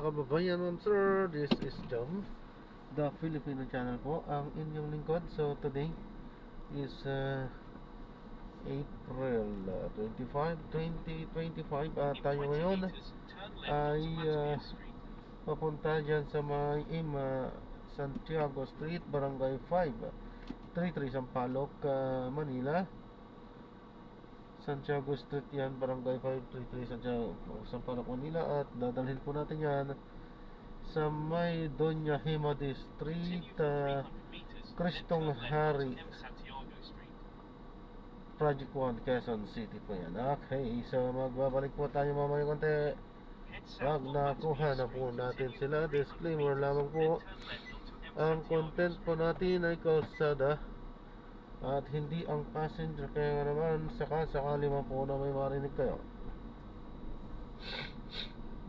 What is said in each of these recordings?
kababayan, ma'am sir. This is Jom, the Filipino channel po, ang inyong lingkod. So today is April 25, 2025. At tayo ngayon ay papunta dyan sa may Santiago Street, Barangay 533, Sampaloc, Manila. Santiago Street yan, Barangay 533, Sampaloc, Manila. At dadalhin po natin yan sa may Doña Himadi Street, Cristong Hari, Project 1, Quezon City po yan. Okay, so magbabalik po tayo mamaya konti. Pag nakuha na po natin sila, disclaimer lamang po, ang content po natin ay kalsada at hindi ang passenger. Kaya naman sakali man po na may marinig kayo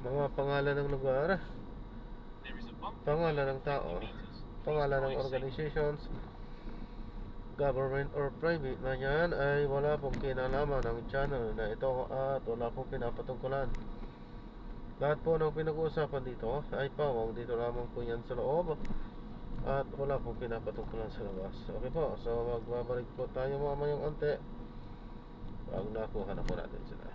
mga pangalan ng lugar, pangalan ng tao, pangalan ng organizations, government or private na yan, ay wala pong kinalaman ng channel na ito at wala pong pinapatungkulan. Lahat po ng pinag-uusapan dito ay pawang dito lamang po yan sa loob at wala pong pinapatungkulan sa labas. Okay po, so magbabalik po tayo mamayang ante pag nakuha na po natin sila.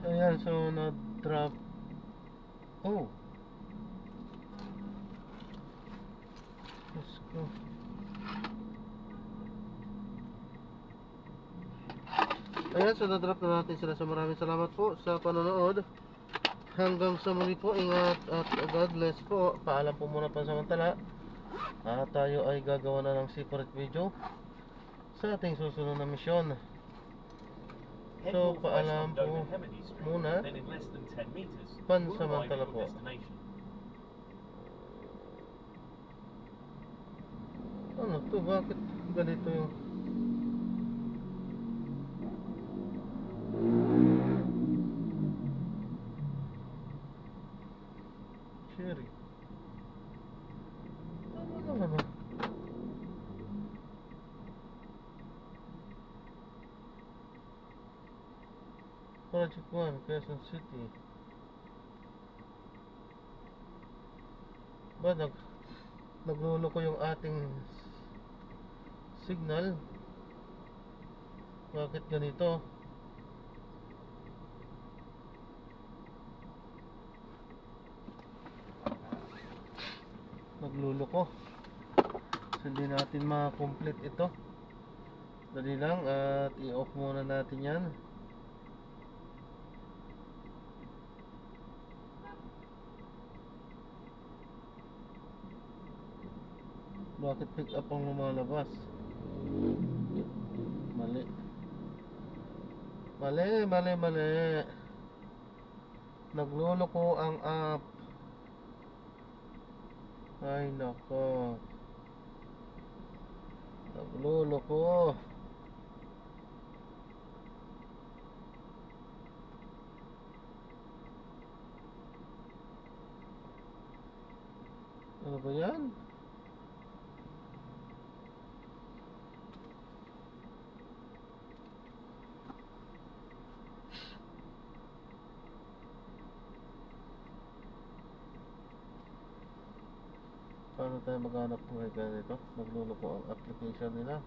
Ayan, so na-drop. Oh, let's go. Ayan, so na-drop na natin sila. So maraming salamat po sa panonood. Hanggang sa muli po, ingat at God bless po. Paalam po muna pansamantala. At tayo ay gagawa na ng separate video sa ating susunod na misyon. So paalam po muna, pansamantala po. Ano to? Bakit ganito yung Cherry? Ano naman? Project 1, Quezon City. Ba, nagluloko yung ating signal? Bakit ganito? Nagluloko. So, hindi natin ma-complete ito. Dali lang at i-off muna natin yan. Bakit pick up ang lumalabas? Mali. Nagluloko ang app. Ay nako. Nagluloko. Ano ba yan? Paano tayo maghanap ng ganito? Nagluloko ang application nila.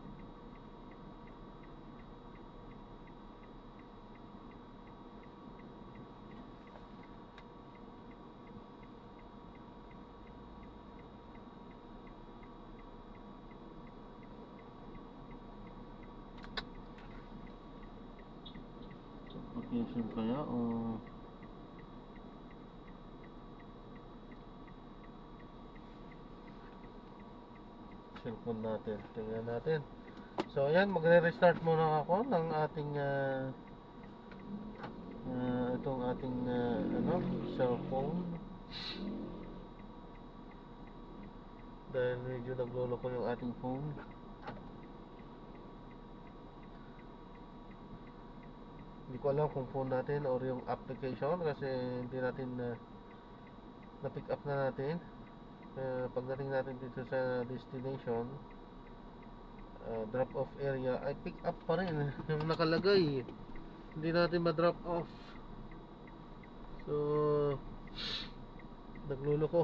application kaya o cellphone natin. Tingnan natin. So ayan, magre-restart muna ako ng ating itong ating cellphone. Dahil medyo nagloloko yung ating phone. Hindi ko alam kung phone natin or yung application kasi hindi natin na-pick up na natin. Pagdating natin dito sa destination, drop off area ay pick up pa rin yung nakalagay. Hindi natin ma-drop off. So nagluloko.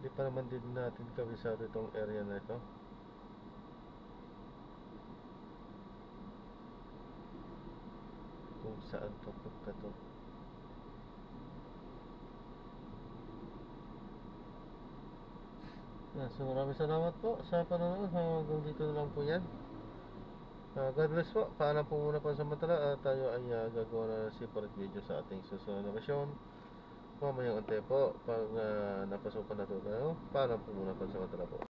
Hindi pa naman din natin kabisado itong area na ito. Kung saan to punta to. So maraming salamat po sa panonood. Hanggang dito na lang po yan. God bless po. Paalam po muna pansamantala at tayo ay gagawa na separate video sa ating susunod na misyon. Mamayang ante po pag napasukan na ito tayo. Paalam po muna pansamantala po.